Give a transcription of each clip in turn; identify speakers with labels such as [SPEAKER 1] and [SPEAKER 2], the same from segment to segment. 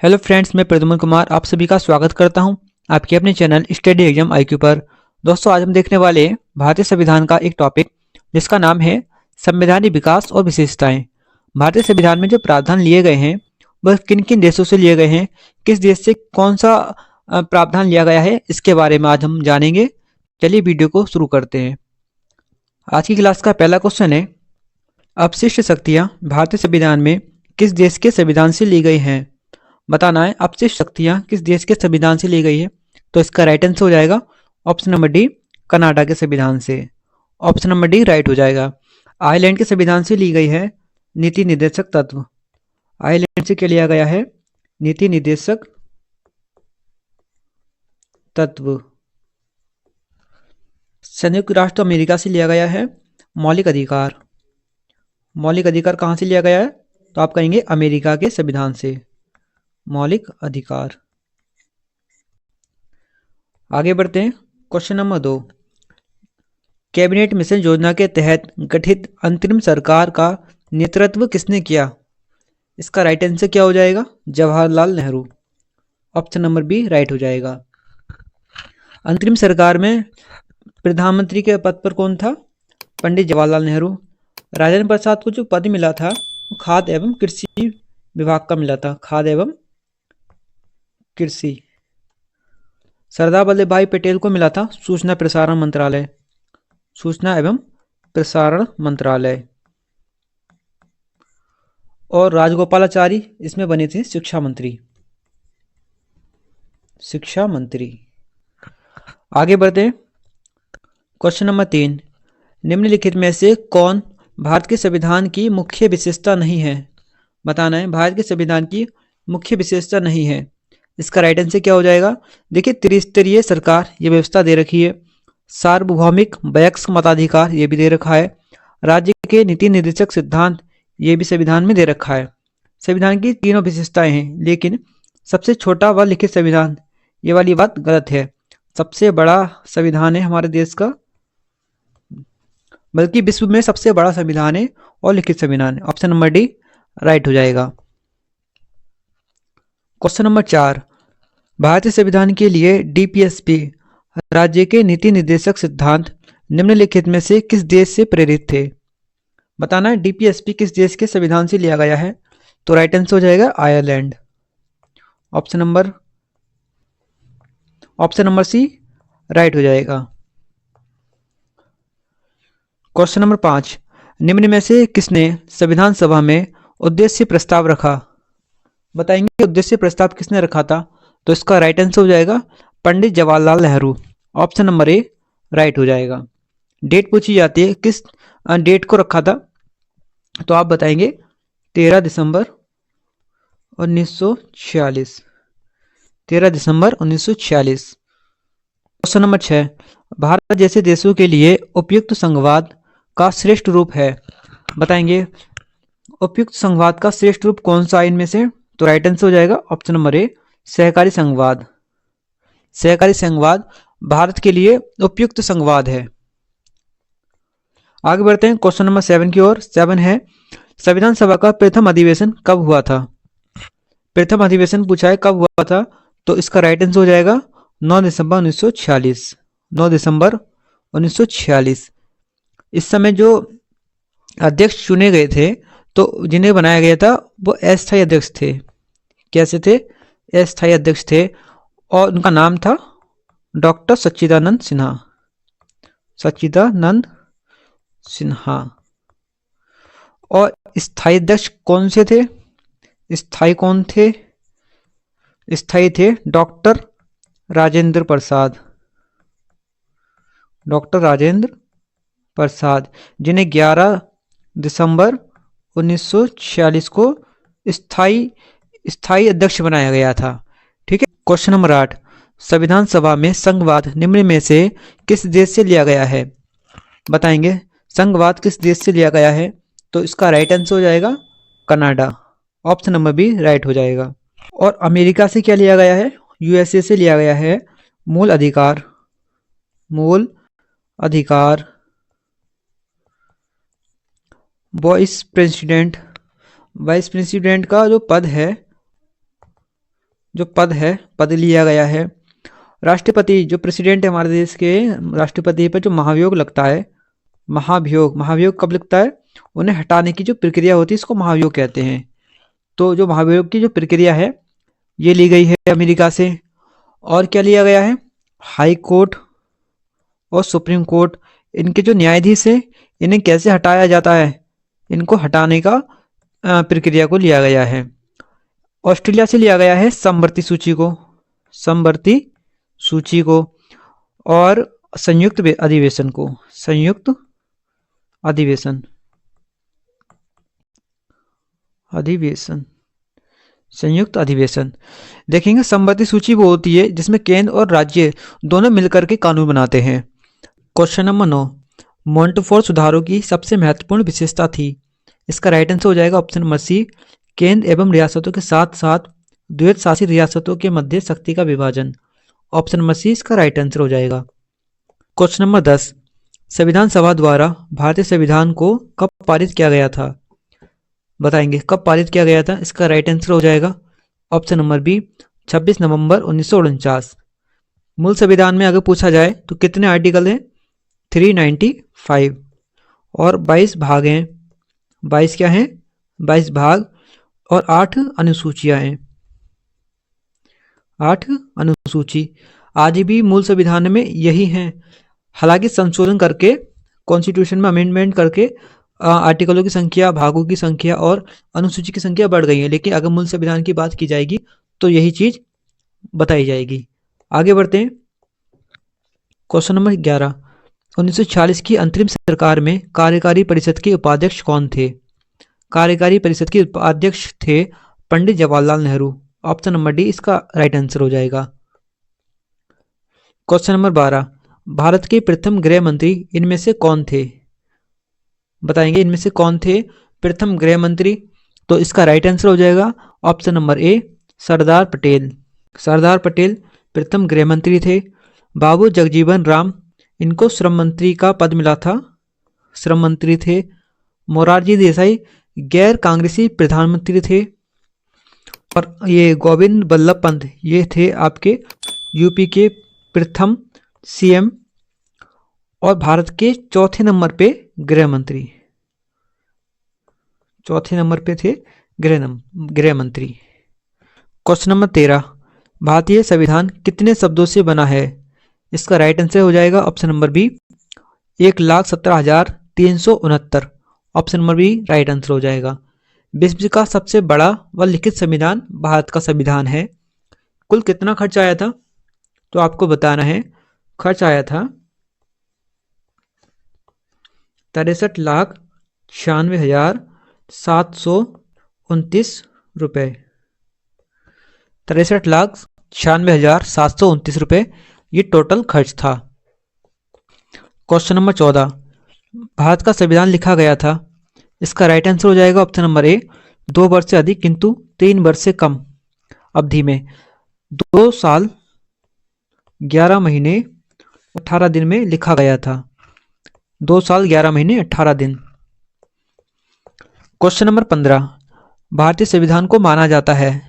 [SPEAKER 1] Hello friends, मैं प्रद्युम्न कुमार आप सभी का स्वागत करता हूं आपके अपने चैनल स्टडी एग्जाम आईक्यू पर। दोस्तों, आज हम देखने वाले हैं भारतीय संविधान का एक टॉपिक जिसका नाम है संवैधानिक विकास और विशेषताएं। भारतीय संविधान में जो प्रावधान लिए गए हैं वह किन किन देशों से लिए गए हैं, किस देश से कौन सा प्रावधान लिया गया है, इसके बारे में आज हम जानेंगे। चलिए वीडियो को शुरू करते हैं। आज की क्लास का पहला क्वेश्चन है, अपशिष्ट शक्तियाँ भारतीय संविधान में किस देश के संविधान से ली गई हैं। बताना है अपशिष्ट शक्तियां किस देश के संविधान से ली गई है। तो इसका राइट आंसर हो जाएगा ऑप्शन नंबर डी, कनाडा के संविधान से। ऑप्शन नंबर डी राइट हो जाएगा। आयरलैंड के संविधान से ली गई है नीति निर्देशक तत्व। आयरलैंड से क्या लिया गया है? नीति निर्देशक तत्व। संयुक्त राष्ट्र अमेरिका से लिया गया है मौलिक अधिकार। मौलिक अधिकार कहाँ से लिया गया है? तो आप कहेंगे अमेरिका के संविधान से, मौलिक अधिकार। आगे बढ़ते हैं। क्वेश्चन नंबर 2, कैबिनेट मिशन योजना के तहत गठित अंतरिम सरकार का नेतृत्व किसने किया? इसका राइट आंसर क्या हो जाएगा? Jawaharlal Nehru. Option number B right हो जाएगा। अंतरिम सरकार में प्रधानमंत्री के पद पर कौन था? पंडित जवाहरलाल नेहरू। राजेंद्र प्रसाद को जो पद मिला था वो खाद्य एवं कृषि विभाग का मिला था, खाद्य एवं कृषि। सरदार वल्लभ भाई पटेल को मिला था सूचना प्रसारण मंत्रालय, सूचना एवं प्रसारण मंत्रालय। और राजगोपालाचारी इसमें बने थे शिक्षा मंत्री, शिक्षा मंत्री। आगे बढ़ते हैं। क्वेश्चन नंबर 3, निम्नलिखित में से कौन भारत के संविधान की मुख्य विशेषता नहीं है? बताना है भारत के संविधान की मुख्य विशेषता नहीं है। इसका राइट आंसर क्या हो जाएगा? देखिए, त्रिस्तरीय सरकार ये व्यवस्था दे रखी है, सार्वभौमिक वयस्क मताधिकार ये भी दे रखा है, राज्य के नीति निर्देशक सिद्धांत ये भी संविधान में दे रखा है। संविधान की तीनों विशेषताएं हैं, लेकिन सबसे छोटा व लिखित संविधान, ये वाली बात गलत है। सबसे बड़ा संविधान है हमारे देश का, बल्कि विश्व में सबसे बड़ा संविधान है और लिखित संविधान है। ऑप्शन नंबर डी राइट हो जाएगा। क्वेश्चन नंबर 4, भारतीय संविधान के लिए डीपीएसपी राज्य के नीति निर्देशक सिद्धांत निम्नलिखित में से किस देश से प्रेरित थे? बताना है डीपीएसपी किस देश के संविधान से लिया गया है। तो राइट आंसर हो जाएगा Ireland. Option number C right हो जाएगा। क्वेश्चन नंबर 5, निम्न में से किसने संविधान सभा में उद्देश्य प्रस्ताव रखा? बताएंगे उद्देश्य प्रस्ताव किसने रखा था। तो इसका राइट आंसर हो जाएगा Pandit Jawaharlal Nehru. Option number A right हो जाएगा। डेट पूछी जाती है, किस डेट को रखा था? तो आप बताएंगे 13 दिसंबर 1946। 13 दिसंबर 1946। क्वेश्चन नंबर 6, भारत जैसे देशों के लिए उपयुक्त संघवाद का श्रेष्ठ रूप है। बताएंगे उपयुक्त संघवाद का श्रेष्ठ रूप कौन सा इनमें से? तो राइट आंसर हो जाएगा ऑप्शन नंबर ए सहकारी संघवाद। सहकारी संघवाद भारत के लिए उपयुक्त संघवाद है। आगे बढ़ते हैं क्वेश्चन नंबर 7 की ओर। 7 है, संविधान सभा का प्रथम अधिवेशन कब हुआ था? प्रथम अधिवेशन पूछा है कब हुआ था। तो इसका राइट आंसर हो जाएगा 9 दिसंबर 1946। 9 दिसंबर 1946। इस समय जो अध्यक्ष चुने गए थे, तो जिन्हें बनाया गया था वो अस्थायी अध्यक्ष थे। कैसे थे? अस्थायी अध्यक्ष थे, और उनका नाम था डॉक्टर सच्चिदानंद सिन्हा। सच्चिदानंद सिन्हा। और स्थायी अध्यक्ष कौन से थे? स्थायी कौन थे? स्थायी थे डॉक्टर राजेंद्र प्रसाद। डॉक्टर राजेंद्र प्रसाद, जिन्हें 11 दिसंबर 1946 को स्थायी अध्यक्ष बनाया गया था। ठीक है। क्वेश्चन नंबर 8, संविधान सभा में संघवाद निम्न में से किस देश से लिया गया है? बताएंगे संघवाद किस देश से लिया गया है। तो इसका राइट आंसर हो जाएगा Canada. Option number B right हो जाएगा। और अमेरिका से क्या लिया गया है? यूएसए से लिया गया है मूल अधिकार। मूल अधिकार। वाइस प्रेसिडेंट का जो पद है जो पद है, पद लिया गया है। राष्ट्रपति जो प्रेसिडेंट है हमारे देश के, राष्ट्रपति पर जो महाभियोग लगता है, महाभियोग कब लगता है? उन्हें हटाने की जो प्रक्रिया होती है इसको महाभियोग कहते हैं। तो जो महाभियोग की जो प्रक्रिया है ये ली गई है अमेरिका से। और क्या लिया गया है? हाई कोर्ट और सुप्रीम कोर्ट, इनके जो न्यायाधीश है इन्हें कैसे हटाया जाता है, इनको हटाने का प्रक्रिया को लिया गया है। ऑस्ट्रेलिया से लिया गया है समवर्ती सूची को और संयुक्त अधिवेशन देखेंगे। समवर्ती सूची वो होती है जिसमें केंद्र और राज्य दोनों मिलकर के कानून बनाते हैं। क्वेश्चन नंबर 9, मॉन्टेफोर्ट सुधारों की सबसे महत्वपूर्ण विशेषता थी। इसका राइट आंसर हो जाएगा ऑप्शन नंबर सी, केंद्र एवं रियासतों के साथ साथ द्वैत शासित रियासतों के मध्य शक्ति का विभाजन। ऑप्शन नंबर सी इसका राइट आंसर हो जाएगा। क्वेश्चन नंबर 10, संविधान सभा द्वारा भारतीय संविधान को कब पारित किया गया था? बताएंगे कब पारित किया गया था, इसका राइट आंसर हो जाएगा ऑप्शन नंबर बी, 26 नवंबर 1949। मूल संविधान में अगर पूछा जाए तो कितने आर्टिकल हैं? 395 और 22 भाग हैं। 22 क्या हैं? 22 भाग और 8 अनुसूचियां हैं। 8 अनुसूची आज भी मूल संविधान में यही हैं। हालांकि संशोधन करके, कॉन्स्टिट्यूशन में अमेंडमेंट करके आर्टिकलों की संख्या, भागों की संख्या और अनुसूची की संख्या बढ़ गई है, लेकिन अगर मूल संविधान की बात की जाएगी तो यही चीज बताई जाएगी। आगे बढ़ते हैं। क्वेश्चन नंबर 11, 1946 की अंतरिम सरकार में कार्यकारी परिषद के उपाध्यक्ष कौन थे? कार्यकारी परिषद के उपाध्यक्ष थे Pandit Jawaharlal Nehru. Option number D इसका राइट आंसर हो जाएगा। क्वेश्चन नंबर 12, भारत के प्रथम गृह मंत्री इनमें से कौन थे? बताएंगे इनमें से कौन थे प्रथम गृह मंत्री? तो इसका राइट आंसर हो जाएगा ऑप्शन नंबर ए, सरदार पटेल प्रथम गृह मंत्री थे। बाबू जगजीवन राम, इनको श्रम मंत्री का पद मिला था, श्रम मंत्री थे। मोरारजी देसाई गैर कांग्रेसी प्रधानमंत्री थे। और ये गोविंद बल्लभ पंत, ये थे आपके यूपी के प्रथम सीएम और भारत के चौथे नंबर पे गृह मंत्री, चौथे नंबर पे थे गृह मंत्री। क्वेश्चन नंबर 13, भारतीय संविधान कितने शब्दों से बना है? इसका राइट आंसर हो जाएगा option number B, 1,17,369। Option number B right answer हो जाएगा। विश्व का सबसे बड़ा व लिखित संविधान भारत का संविधान है। कुल कितना खर्च आया था? तो आपको बताना है। खर्च आया था 63,96,729 रुपए। 63,96,729 रुपए ये टोटल खर्च था। क्वेश्चन नंबर 14, भारत का संविधान लिखा गया था। इसका राइट आंसर हो जाएगा ऑप्शन नंबर ए, 2 वर्ष से अधिक किंतु 3 वर्ष से कम अवधि में 2 साल 11 महीने 18 दिन में लिखा गया था। 2 साल 11 महीने 18 दिन। क्वेश्चन नंबर 15, भारतीय संविधान को माना जाता है।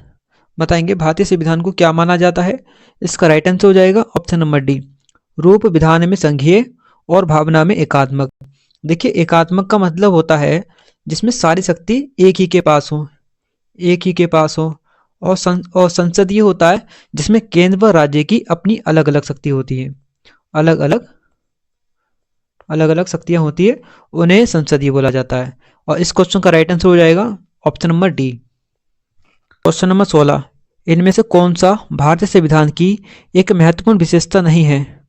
[SPEAKER 1] बताएंगे भारतीय संविधान को क्या माना जाता है? इसका राइट आंसर हो जाएगा ऑप्शन नंबर डी, रूप विधान में संघीय और भावना में एकात्मक। देखिए एकात्मक का मतलब होता है जिसमें सारी शक्ति एक ही के पास हो, और संसदीय होता है जिसमें केंद्र व राज्य की अपनी अलग अलग शक्ति होती है, अलग अलग शक्तियां होती है, उन्हें संसदीय बोला जाता है। और इस क्वेश्चन का राइट आंसर हो जाएगा option number D. Question number 16, इनमें से कौन सा भारतीय संविधान की एक महत्वपूर्ण विशेषता नहीं है?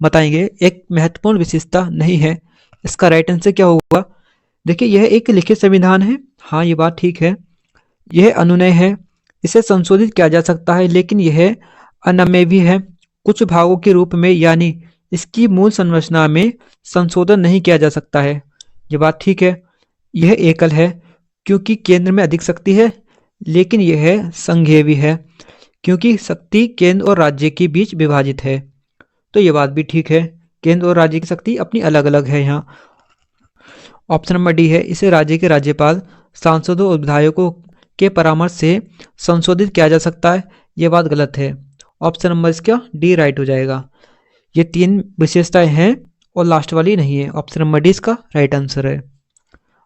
[SPEAKER 1] बताएंगे एक महत्वपूर्ण विशेषता नहीं है, इसका राइट आंसर क्या होगा? देखिए यह एक लिखित संविधान है, हाँ ये बात ठीक है। यह अनुनय है, इसे संशोधित किया जा सकता है, लेकिन यह अनम्य भी है कुछ भागों के रूप में, यानी इसकी मूल संरचना में संशोधन नहीं किया जा सकता है, ये बात ठीक है। यह एकल है क्योंकि केंद्र में अधिक शक्ति है, लेकिन यह संघीय भी है क्योंकि शक्ति केंद्र और राज्य के बीच विभाजित है, तो ये बात भी ठीक है। केंद्र और राज्य की शक्ति अपनी अलग अलग है यहाँ। ऑप्शन नंबर डी है, इसे राज्य के राज्यपाल, सांसदों और विधायकों के परामर्श से संशोधित किया जा सकता है, ये बात गलत है। ऑप्शन नंबर इसका डी राइट हो जाएगा। ये 3 विशेषताएं हैं और लास्ट वाली नहीं है। ऑप्शन नंबर डी इसका राइट आंसर है।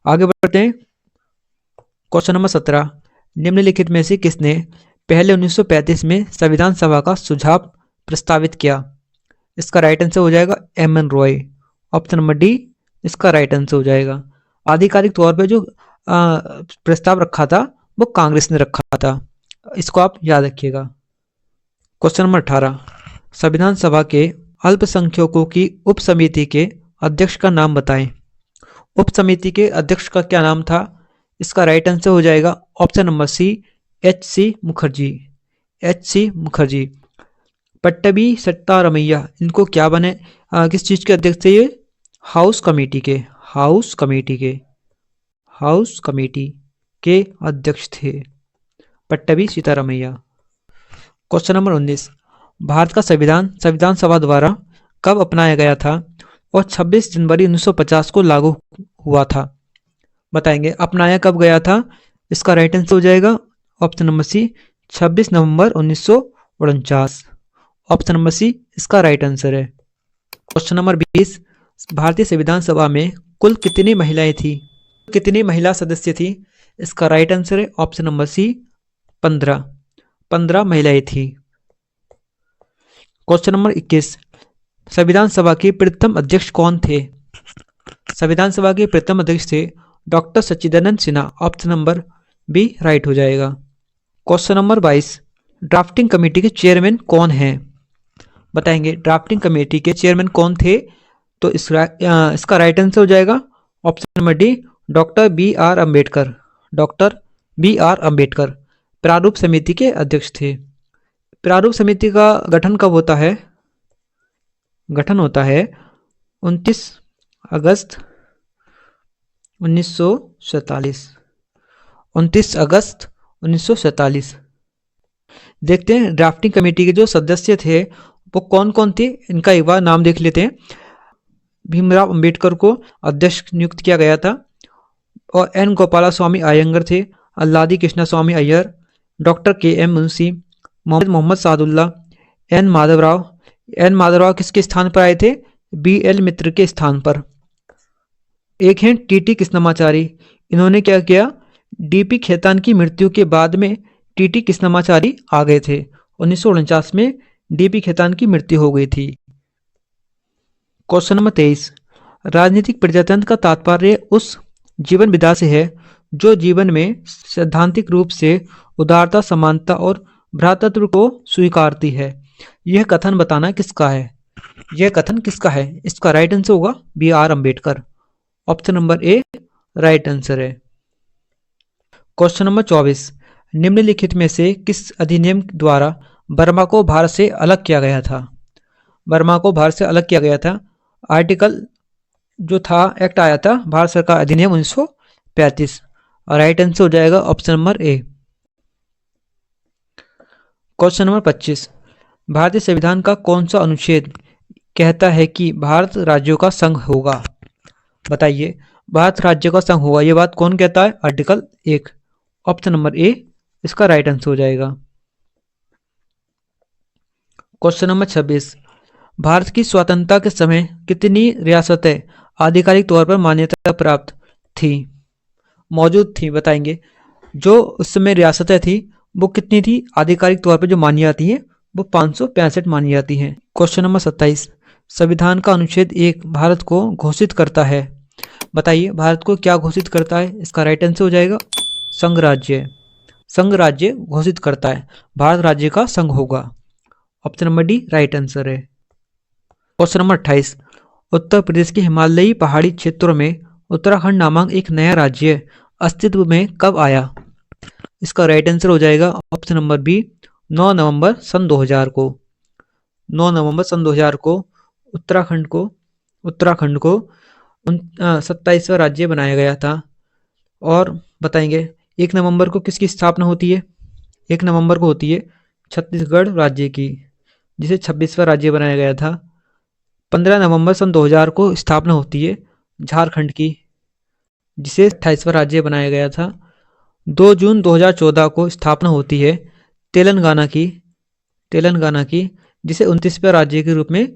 [SPEAKER 1] आगे बढ़ते हैं। क्वेश्चन नंबर 17, निम्नलिखित में से किसने पहले 1935 में संविधान सभा का सुझाव प्रस्तावित किया? इसका राइट आंसर हो जाएगा M.N.. Roy. Option number D इसका राइट आंसर हो जाएगा। आधिकारिक तौर पे जो प्रस्ताव रखा था वो कांग्रेस ने रखा था, इसको आप याद रखिएगा। क्वेश्चन नंबर 18, संविधान सभा के अल्पसंख्यकों की उप समिति के अध्यक्ष का नाम बताएं। उप समिति के अध्यक्ष का क्या नाम था? इसका राइट आंसर हो जाएगा option number C H C. Mukherjee. H C. Mukherjee. Pattabhi Sitaramayya इनको क्या बने, किस चीज के अध्यक्ष थे ये? हाउस कमेटी के अध्यक्ष थे पट्टभी सीतारामैया। क्वेश्चन नंबर 19, भारत का संविधान सभा द्वारा कब अपनाया गया था और 26 जनवरी 1950 को लागू हुआ था? बताएंगे अपनाया कब गया था। इसका राइट आंसर हो जाएगा ऑप्शन नंबर सी 26 नवंबर 1949। ऑप्शन नंबर सी इसका राइट आंसर है। क्वेश्चन नंबर 20, भारतीय संविधान सभा में कुल कितनी महिलाएं थी? कितनी महिला सदस्य थी? इसका राइट आंसर है ऑप्शन नंबर सी 15 महिलाएं थी। क्वेश्चन नंबर 21, संविधान सभा के प्रथम अध्यक्ष कौन थे? संविधान सभा के प्रथम अध्यक्ष थे doctor Sachchidananda Sinha. Option number B right हो जाएगा। क्वेश्चन नंबर 22, ड्राफ्टिंग कमेटी के चेयरमैन कौन हैं? बताएंगे ड्राफ्टिंग कमेटी के चेयरमैन कौन थे? तो इसका राइट आंसर हो जाएगा option number D doctor B R. Ambedkar प्रारूप समिति के अध्यक्ष थे। प्रारूप समिति का गठन कब होता है? गठन होता है 29 अगस्त 1947। 29 अगस्त 1947। देखते हैं ड्राफ्टिंग कमेटी के जो सदस्य थे वो कौन कौन थे, इनका एक बार नाम देख लेते हैं। भीमराव अंबेडकर को अध्यक्ष नियुक्त किया गया था और एन गोपाला स्वामी अयंगर थे, Alladi Krishna Swami Ayyar, doctor K M. Munshi, Mohammad Saadulla, N Madhavrao किसके स्थान पर आए थे? बी.एल. मित्र के स्थान पर। एक हैं टी.टी. कृष्णमाचारी, इन्होंने क्या किया? डी.पी. खेतान की मृत्यु के बाद में टी.टी. कृष्णमाचारी आ गए थे। 1949 में डी.पी. खेतान की मृत्यु हो गई थी। क्वेश्चन नंबर 23, राजनीतिक प्रजातंत्र का तात्पर्य उस जीवन विधा से है जो जीवन में सैद्धांतिक रूप से उदारता, समानता और भ्रातृत्व को स्वीकारती है। यह कथन बताना किसका है? यह कथन किसका है? इसका राइट आंसर होगा B R. Ambedkar. Option number A right answer है। क्वेश्चन नंबर 24, निम्नलिखित में से किस अधिनियम द्वारा बर्मा को भारत से अलग किया गया था? बर्मा को भारत से अलग किया गया था। आर्टिकल जो था, एक्ट आया था भारत सरकार अधिनियम 1935। और राइट आंसर हो जाएगा ऑप्शन नंबर ए। क्वेश्चन नंबर 25, भारतीय संविधान का कौन सा अनुच्छेद कहता है कि भारत राज्यों का संघ होगा? बताइए भारत राज्य का संघ होगा, ये बात कौन कहता है? आर्टिकल 1। ऑप्शन नंबर ए इसका राइट आंसर हो जाएगा। क्वेश्चन नंबर 26, भारत की स्वतंत्रता के समय कितनी रियासतें आधिकारिक तौर पर मान्यता प्राप्त थी, मौजूद थी? बताएंगे जो उस समय रियासतें थी वो कितनी थी आधिकारिक तौर पर जो मानी जाती हैं? वो 565 मानी जाती हैं। क्वेश्चन नंबर 27, संविधान का अनुच्छेद 1 भारत को घोषित करता है। बताइए भारत को क्या घोषित करता है? इसका राइट आंसर हो जाएगा संघ राज्य। संघ राज्य घोषित करता है, भारत राज्य का संघ होगा। Option number D right answer है। क्वेश्चन नंबर 28, उत्तर प्रदेश के हिमालयी पहाड़ी क्षेत्रों में उत्तराखंड नामक एक नया राज्य अस्तित्व में कब आया? इसका राइट आंसर हो जाएगा ऑप्शन नंबर बी 9 नवंबर सन 2000 को। 9 नवंबर सन 2000 को उत्तराखंड को 27वां राज्य बनाया गया था। और बताएंगे 1 नवंबर को किसकी स्थापना होती है? 1 नवंबर को होती है छत्तीसगढ़ राज्य की, जिसे 26वां राज्य बनाया गया था। 15 नवंबर सन 2000 को स्थापना होती है झारखंड की, जिसे 28वां राज्य बनाया गया था। 2 जून 2014 को स्थापना होती है तेलंगाना की, जिसे 29वें राज्य के रूप में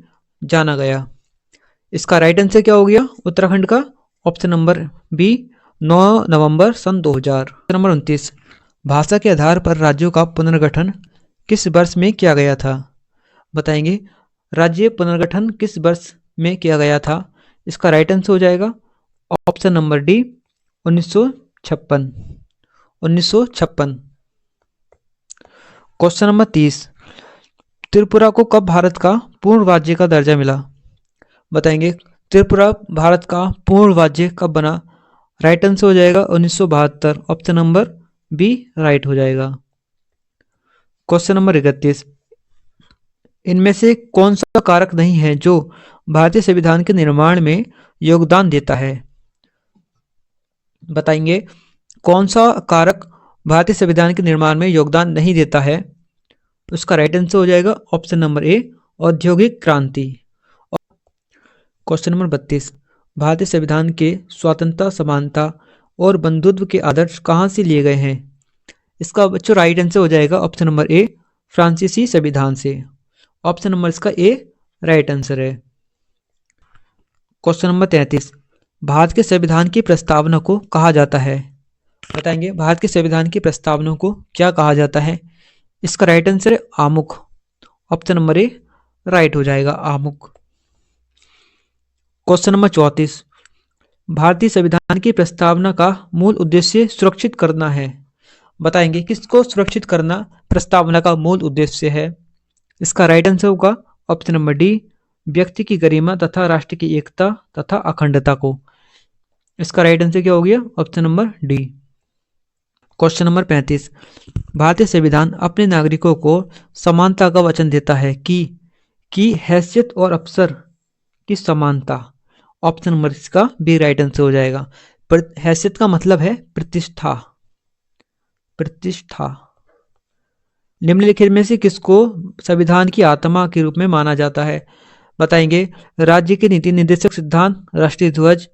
[SPEAKER 1] जाना गया। इसका राइट आंसर क्या हो गया उत्तराखंड का? ऑप्शन नंबर बी 9 नवंबर सन 2000। नंबर 29, भाषा के आधार पर राज्यों का पुनर्गठन किस वर्ष में किया गया था? बताएंगे राज्य पुनर्गठन किस वर्ष में किया गया था? इसका राइट आंसर हो जाएगा option number D 1956। Question number 30, Tripura को कब भारत का पूर्ण राज्य का दर्जा मिला? बताएंगे त्रिपुरा भारत का पूर्ण राज्य कब बना? राइट आंसर हो जाएगा 1972। ऑप्शन नंबर बी राइट हो जाएगा। क्वेश्चन नंबर 31, इनमें से कौन सा कारक नहीं है जो भारतीय संविधान के निर्माण में योगदान देता है? बताएंगे कौन सा कारक भारतीय संविधान के निर्माण में योगदान नहीं देता है? उसका राइट आंसर हो जाएगा ऑप्शन नंबर ए औद्योगिक क्रांति। क्वेश्चन नंबर 32, भारतीय संविधान के स्वतंत्रता, समानता और बंधुत्व के आदर्श कहाँ से लिए गए हैं? इसका बच्चों राइट आंसर हो जाएगा ऑप्शन नंबर ए फ्रांसीसी संविधान से। ऑप्शन नंबर इसका ए राइट आंसर है। क्वेश्चन नंबर 33, भारत के संविधान की प्रस्तावना को कहा जाता है? बताएंगे भारत के संविधान की प्रस्तावना को क्या कहा जाता है? इसका राइट आंसर है आमुख। ऑप्शन नंबर ए राइट हो जाएगा आमुख। क्वेश्चन नंबर 34, भारतीय संविधान की प्रस्तावना का मूल उद्देश्य सुरक्षित करना है। बताएंगे किसको सुरक्षित करना प्रस्तावना का मूल उद्देश्य है? इसका राइट आंसर होगा ऑप्शन नंबर डी व्यक्ति की गरिमा तथा राष्ट्र की एकता तथा अखंडता को। इसका राइट आंसर क्या हो गया? Option number D. Question number 35, भारतीय संविधान अपने नागरिकों को समानता का वचन देता है कि हैसियत और अवसर की समानता। ऑप्शन नंबर इसका बी राइट आंसर हो जाएगा। हैसियत का मतलब है प्रतिष्ठा। निम्नलिखित में से किसको संविधान की आत्मा के रूप में माना जाता है? बताएंगे राज्य के नीति निर्देशक सिद्धांत, राष्ट्रीय ध्वज,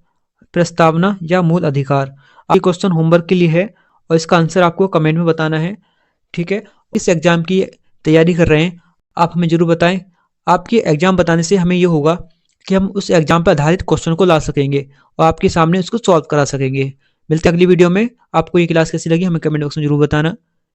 [SPEAKER 1] प्रस्तावना या मूल अधिकार। ये क्वेश्चन होमवर्क के लिए है और इसका आंसर आपको कमेंट में बताना है। ठीक है, इस एग्जाम की तैयारी कर रहे हैं आप हमें जरूर बताएं। आपके एग्जाम बताने से हमें ये होगा कि हम उस एग्जाम पर आधारित क्वेश्चन को ला सकेंगे और आपके सामने उसको सॉल्व करा सकेंगे। मिलते हैं अगली वीडियो में। आपको ये क्लास कैसी लगी हमें कमेंट बॉक्स में जरूर बताना।